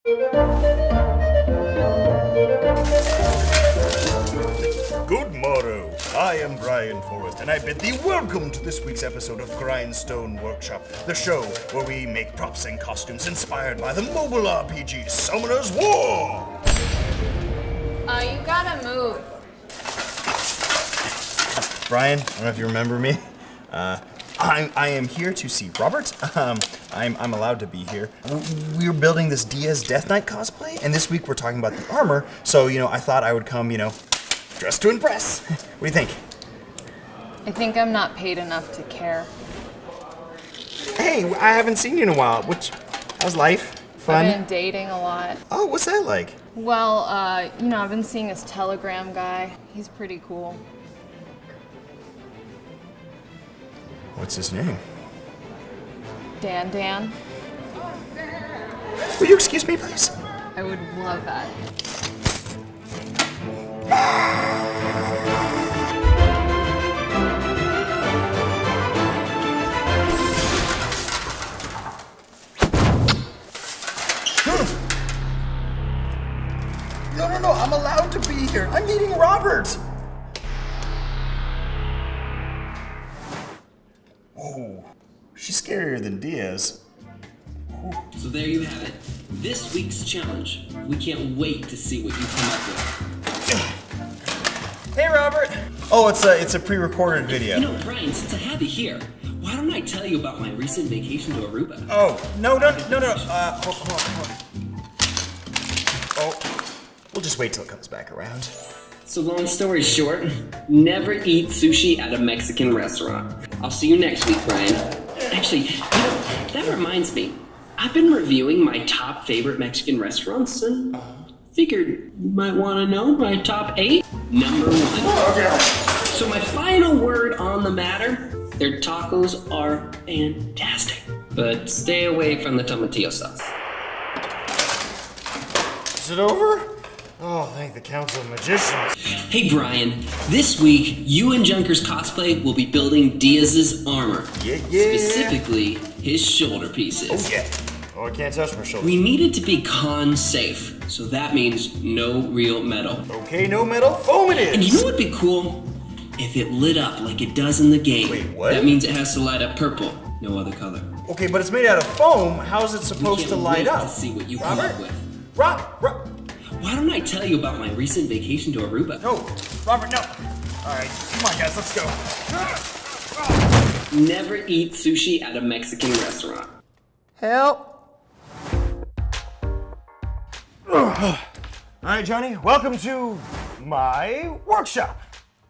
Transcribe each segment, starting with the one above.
Good morrow. I am Brian Forrest, and I bid thee welcome to this week's episode of Grindstone Workshop, the show where we make props and costumes inspired by the mobile RPG Summoner's War. You gotta move. Brian, I don't know if you remember me. I am here to see Robert. I'm allowed to be here. We're building this Diaz Death Knight cosplay, and this week we're talking about the armor. So, I thought I would come, dressed to impress. What do you think? I think I'm not paid enough to care. Hey, I haven't seen you in a while. How's life? Fun? I've been dating a lot. Oh, what's that like? Well, I've been seeing this Telegram guy. He's pretty cool. What's his name? Dan. Will you excuse me, please? I would love that. No, I'm allowed to be here. I'm meeting Robert. Whoa, she's scarier than Diaz. So there you have it. This week's challenge. We can't wait to see what you come up with. Hey, Robert. Oh, it's a pre-recorded video. Brian, since I have you here, why don't I tell you about my recent vacation to Aruba? Oh, no. Hold on. Oh, we'll just wait till it comes back around. So long story short, never eat sushi at a Mexican restaurant. I'll see you next week, Brian. Actually, that reminds me. I've been reviewing my top favorite Mexican restaurants and figured you might want to know my top 8. Number 1. So my final word on the matter, their tacos are fantastic. But stay away from the tomatillo sauce. Is it over? Oh, thank the Council of Magicians. Hey Brian, this week you and Junker's cosplay will be building Diaz's armor. Yeah. Specifically, his shoulder pieces. Oh, yeah. Oh, I can't touch my shoulder. We need it to be con safe, so that means no real metal. Okay, no metal foam it is. And you know what'd be cool? If it lit up like it does in the game. Wait, what? That means it has to light up purple, no other color. Okay, but it's made out of foam. How's it supposed to light up? To see what you Robert? come up with. Rob. Why don't I tell you about my recent vacation to Aruba? No, Robert, no. All right, come on, guys, let's go. Never eat sushi at a Mexican restaurant. Help. All right, Johnny, welcome to my workshop.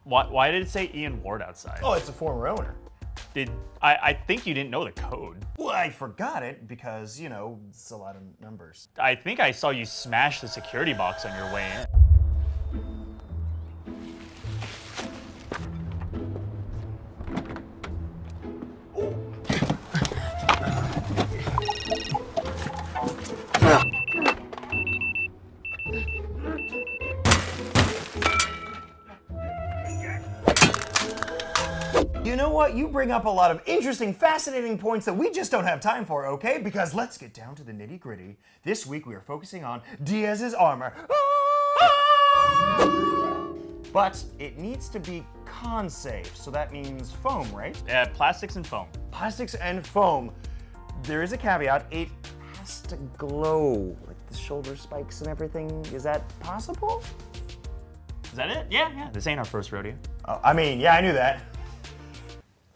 Why did it say Ian Ward outside? Oh, it's a former owner. I think you didn't know the code. Well, I forgot it because, it's a lot of numbers. I think I saw you smash the security box on your way in. You know what? You bring up a lot of interesting, fascinating points that we just don't have time for, okay? Because let's get down to the nitty-gritty. This week we are focusing on Diaz's armor. But it needs to be con-safe, so that means foam, right? Yeah, plastics and foam. Plastics and foam. There is a caveat. It has to glow, like the shoulder spikes and everything. Is that possible? Is that it? Yeah. This ain't our first rodeo. Oh, I knew that.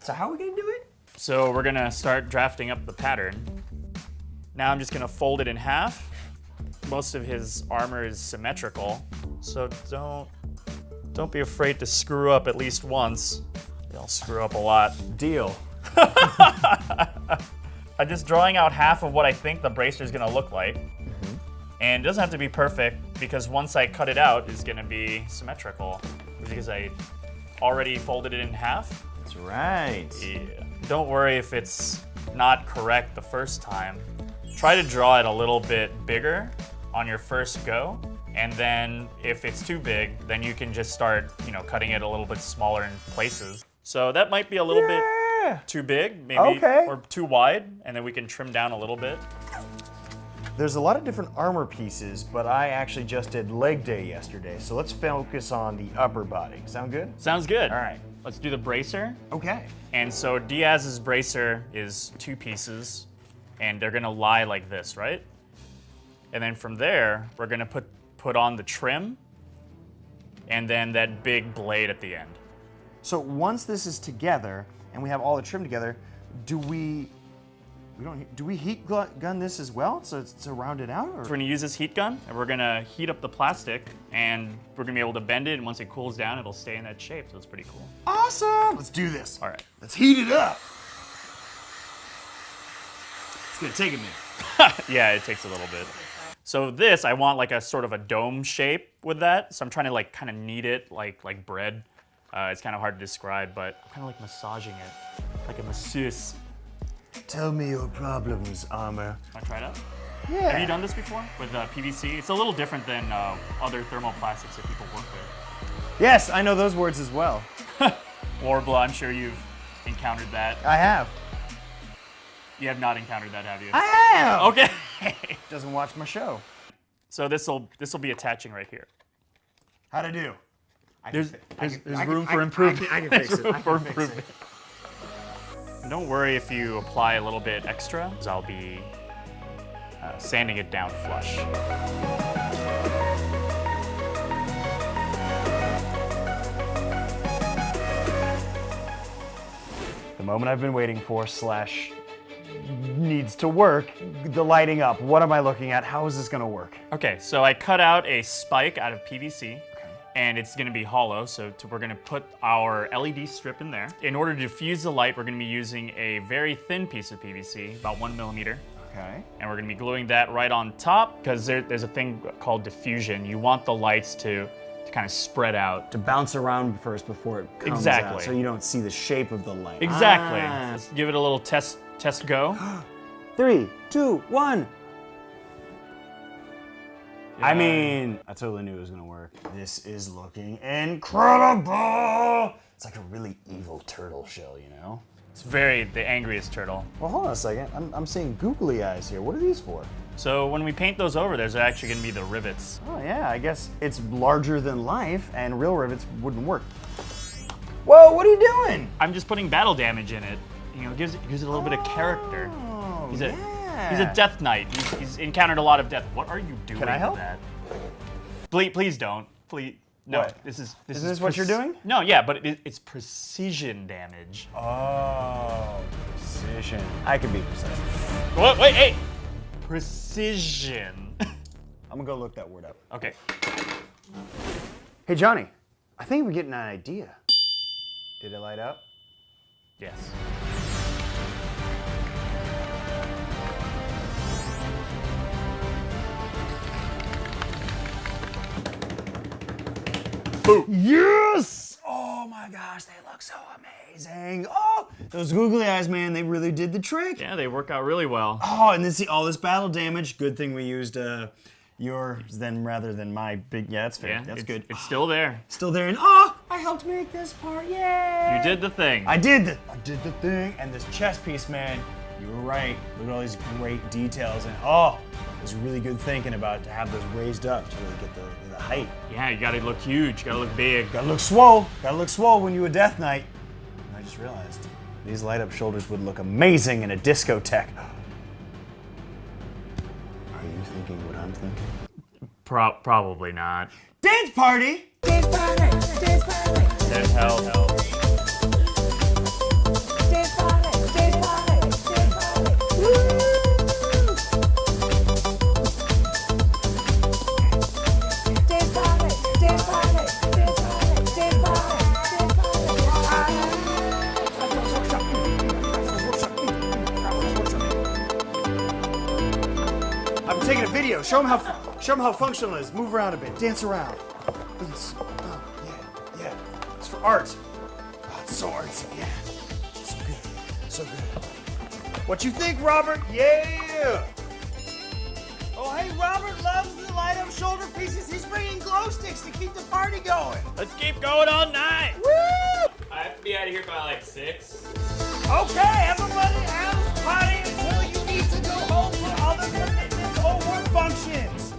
So how are we gonna do it? So we're gonna start drafting up the pattern. Now I'm just gonna fold it in half. Most of his armor is symmetrical, so don't be afraid to screw up at least once. You'll screw up a lot. Deal. I'm just drawing out half of what I think the bracer is gonna look like. And it doesn't have to be perfect because once I cut it out, it's gonna be symmetrical because I already folded it in half. That's right. Yeah. Don't worry if it's not correct the first time. Try to draw it a little bit bigger on your first go, and then if it's too big, then you can just start, cutting it a little bit smaller in places. So that might be a little bit too big, maybe, Okay. or too wide, and then we can trim down a little bit. There's a lot of different armor pieces, but I actually just did leg day yesterday, so let's focus on the upper body. Sound good? Sounds good. All right. Let's do the bracer. Okay. And so Diaz's bracer is 2 pieces, and they're gonna lie like this, right? And then from there, we're gonna put on the trim, and then that big blade at the end. So once this is together and we have all the trim together, do we heat gun this as well to round it out? Or? So we're gonna use this heat gun, and we're gonna heat up the plastic, and we're gonna be able to bend it, and once it cools down, it'll stay in that shape, so it's pretty cool. Awesome! Let's do this. All right. Let's heat it up. It's gonna take a minute. Yeah, it takes a little bit. So this, I want like a sort of a dome shape with that, so I'm trying to like kind of knead it like bread. It's kind of hard to describe, but I'm kind of like massaging it, like a masseuse. Tell me your problems, Armor. Want to try it out? Yeah. Have you done this before with PVC? It's a little different than other thermoplastics that people work with. Yes, I know those words as well. Warbler, I'm sure you've encountered that. I have. You have not encountered that, have you? I have! Okay. Doesn't watch my show. So this will be attaching right here. How'd I do? There's room for improvement. I can fix it. Room for improvement. Don't worry if you apply a little bit extra, because I'll be sanding it down flush. The moment I've been waiting for / needs to work, the lighting up. What am I looking at? How is this gonna work? Okay, so I cut out a spike out of PVC. And it's gonna be hollow, so we're gonna put our LED strip in there. In order to diffuse the light, we're gonna be using a very thin piece of PVC, about 1 millimeter. Okay. And we're gonna be gluing that right on top, because there's a thing called diffusion. You want the lights to kind of spread out. To bounce around first before it comes Exactly. out, so you don't see the shape of the light. Exactly. Ah. Let's give it a little test go. 3, 2, 1. I Yeah. mean, I totally knew it was gonna work. This is looking incredible! It's like a really evil turtle shell, you know? It's the angriest turtle. Well, hold on a second. I'm seeing googly eyes here. What are these for? So when we paint those over, there's actually gonna be the rivets. Oh yeah, I guess it's larger than life, and real rivets wouldn't work. Whoa, what are you doing? I'm just putting battle damage in it. You know, gives it a little bit of character. Oh, He's yeah. a death knight. He's encountered a lot of death. What are you doing Can I help? with that? Please don't. Please. No, What? this is Isn't this what you're doing? No, yeah, but it's precision damage. Oh, precision. I can be precise. What? Wait, hey! Precision. I'm gonna go look that word up. Okay. Hey, Johnny, I think we're getting an idea. Did it light up? Yes. Yes! Oh my gosh, they look so amazing. Oh, those googly eyes, man, they really did the trick. Yeah, they work out really well. Oh, and then see all this battle damage. Good thing we used yours then rather than my big. Yeah, that's fair. Yeah, That's it's good. It's still there. Still there, and oh, I helped make this part. Yay! You did the thing. I did the thing, and this chest piece, man. You were right. Look at all these great details, and oh, it was really good thinking about to have those raised up to really get the height. Yeah, you gotta look huge. You gotta look big. Gotta look swole. Gotta look swole when you a Death Knight. And I just realized these light up shoulders would look amazing in a discotheque. Are you thinking what I'm thinking? Probably not. Dance party! Dance party! Dance party! There's hell. Dance party! Dance party! Dance party! Woo! Dance party! Dance party! Dance party! Dance party! I'm taking a video. Show them how functional it is. Move around a bit. Dance around. It's, yeah. It's for art. Oh, it's so artsy. Yeah. So good. So good. What you think, Robert? Yeah. Oh, hey, Robert loves the light up shoulder pieces. He's bringing glow sticks to keep the party going. Let's keep going all night. Woo! I have to be out of here by like 6. Okay, everybody, house party until you need to go home for other commitments or work. functions!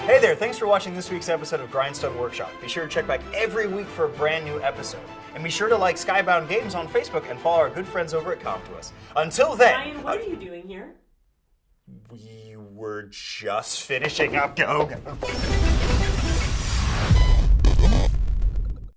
Hey there, thanks for watching this week's episode of Grindstone Workshop. Be sure to check back every week for a brand new episode. And be sure to like Skybound Games on Facebook and follow our good friends over at CompToUs. Until then... Ryan, what are you doing here? We were just finishing up. Go.